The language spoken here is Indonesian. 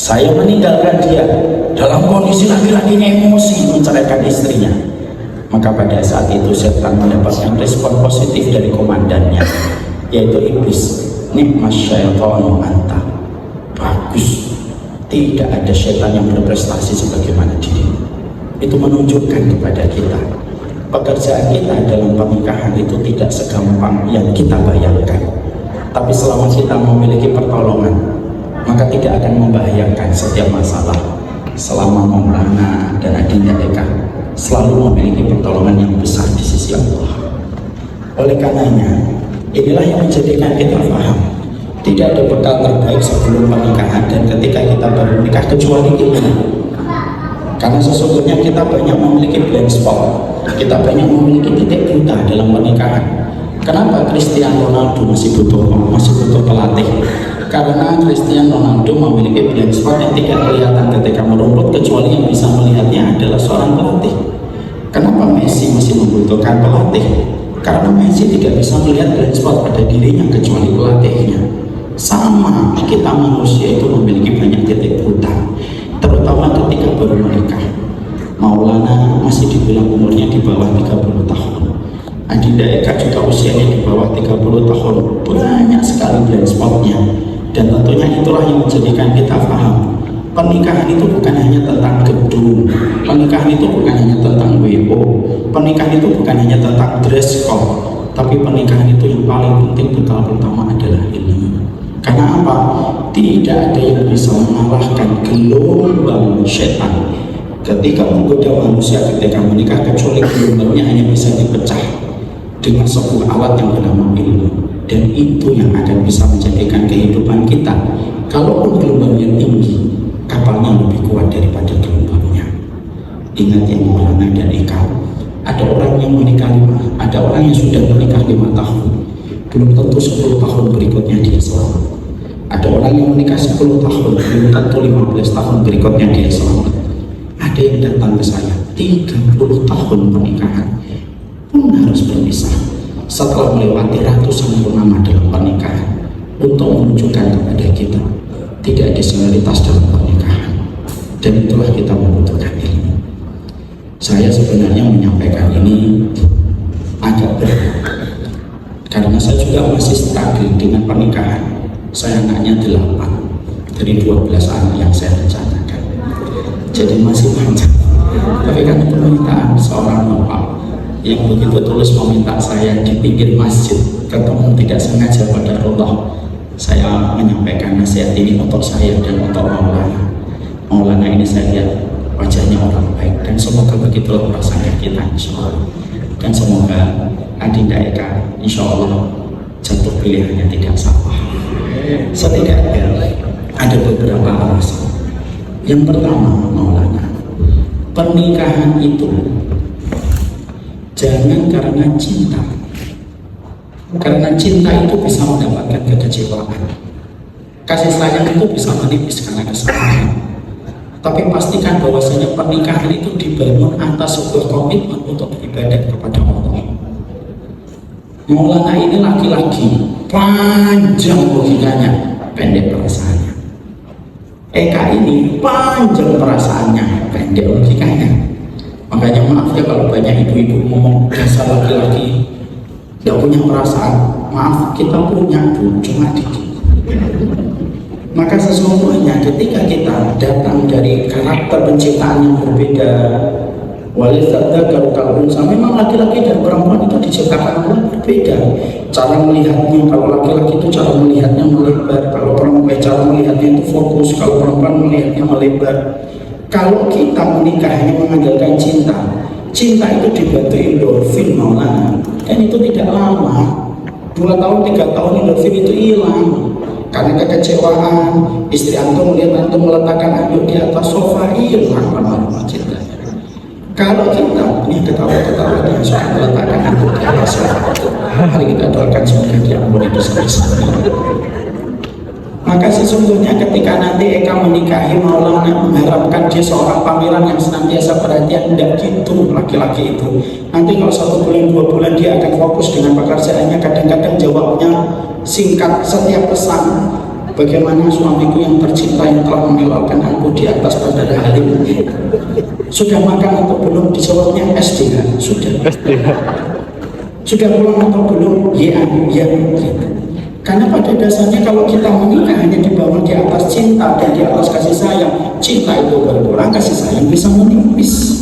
Saya meninggalkan dia dalam kondisi laki-lakinya emosi menceraikan istrinya. Maka pada saat itu setan mendapatkan respon positif dari komandannya, yaitu iblis. Nikmas syaitanu anta. Bagus, tidak ada setan yang berprestasi sebagaimana dirimu. Itu menunjukkan kepada kita, pekerjaan kita dalam pernikahan itu tidak segampang yang kita bayangkan. Tapi selama kita memiliki pertolongan, maka tidak akan membahayakan setiap masalah. Selama Maulana dan Adinda Eka selalu memiliki pertolongan yang besar di sisi Allah. Oleh karenanya, inilah yang menjadikan kita paham, tidak ada bekal terbaik sebelum pernikahan dan ketika kita baru menikah kecuali ilmu. Karena sesungguhnya kita banyak memiliki blind spot, kita banyak memiliki titik buta dalam pernikahan. Kenapa Cristiano Ronaldo masih butuh pelatih? Karena Cristiano Ronaldo memiliki blind spot yang tidak kelihatan ketika merumput, kecuali yang bisa melihatnya adalah seorang pelatih. Kenapa Messi masih membutuhkan pelatih? Karena Messi tidak bisa melihat blind spot pada dirinya kecuali pelatihnya. Sama, kita manusia itu memiliki banyak titik buta, terutama ketika baru menikah. Maulana masih dibilang umurnya di bawah 30 tahun. Adinda Eka juga usianya di bawah 30 tahun. Banyak sekali blind spotnya. Dan tentunya itulah yang menjadikan kita paham, pernikahan itu bukan hanya tentang gedung, pernikahan itu bukan hanya tentang WO, pernikahan itu bukan hanya tentang dress code, tapi pernikahan itu yang paling penting bekal pertama adalah ilmu. Karena apa? Tidak ada yang bisa mengalahkan gelombang setan ketika menggoda manusia ketika menikah, kecuali gelombangnya hanya bisa dipecah dengan sebuah alat yang bernama ilmu. Dan itu yang akan bisa menjadikan kehidupan kita, kalaupun gelombangnya tinggi, kapalnya lebih kuat daripada gelombangnya. Ingat yang Maulana dan Eka, ada orang yang menikah ada orang yang sudah menikah 5 tahun, belum tentu 10 tahun berikutnya dia selamat. Ada orang yang menikah 10 tahun, belum tentu 15 tahun berikutnya dia selamat. Ada yang datang ke saya 30 tahun pernikahan pun harus berpisah setelah melewati ratusan purnama dalam pernikahan, untuk menunjukkan kepada kita tidak ada solidaritas dalam pernikahan. Dan itulah kita membutuhkan ilmu. Saya sebenarnya menyampaikan ini agak berat, karena saya juga masih struggle dengan pernikahan. Saya anaknya 8 dari 12 anak yang saya rencanakan, jadi masih panjang. Tapi kan permintaan seorang bapak yang begitu tulus meminta saya di pinggir masjid, ketemu tidak sengaja pada Allah, saya menyampaikan nasihat ini untuk saya dan untuk Maulana. Maulana ini saya lihat wajahnya orang baik, dan semoga begitulah perasaan kita insya Allah. Dan semoga Adinda Eka insya Allah jatuh pilihannya tidak salah. Setidaknya ada beberapa alasan. Yang pertama, Maulana, pernikahan itu jangan karena cinta. Karena cinta itu bisa mendapatkan kekecewaan. Kasih sayang itu bisa menipis karena kesalahan. Tapi pastikan bahwasanya pernikahan itu dibangun atas sebuah komitmen untuk beribadah kepada Allah. Maulana ini laki-laki, panjang logikanya, pendek perasaannya. Eka ini panjang perasaannya, pendek logikanya. Makanya maaf ya kalau banyak ibu-ibu ngomong dasar laki-laki tidak punya perasaan. Maaf, kita punya Bu, cuma dikit. Maka sesungguhnya ketika kita datang dari karakter penciptaan yang berbeda, memang laki-laki dan perempuan itu diciptakan Allah berbeda. Cara melihatnya, kalau laki-laki itu cara melihatnya melebar, kalau perempuan cara melihatnya itu fokus, kalau perempuan melihatnya melebar. Kalau kita menikah hanya mengandalkan cinta, cinta itu dibantu endorfin Maulana, dan itu tidak lama, 2 tahun 3 tahun endorfin itu hilang. Karena kekecewaan, istri antum melihat antum meletakkan anduk di atas sofa, hilang lama-lama cintanya. Kalau kita ini ketawa-ketawa dengan soal meletakkan anduk di atas sofa, mari kita doakan semoga diampuni dosa-dosa. Maka sesungguhnya ketika nanti Eka menikahi Maulana, mengharapkan dia seorang pangeran yang senantiasa perhatian, tidak gitu laki-laki itu. Nanti kalau 1 bulan 2 bulan dia akan fokus dengan pekerjaannya, kadang-kadang jawabnya singkat, setiap pesan Bagaimana suamiku yang tercinta yang telah menghalalkan aku di atas Bandara Halim? Sudah makan atau belum? Dijawabnya SDH. Sudah pulang atau belum? Ya. Karena pada dasarnya kalau kita menikah hanya dibangun di atas cinta dan di atas kasih sayang, cinta itu berkurang, kasih sayang bisa menipis.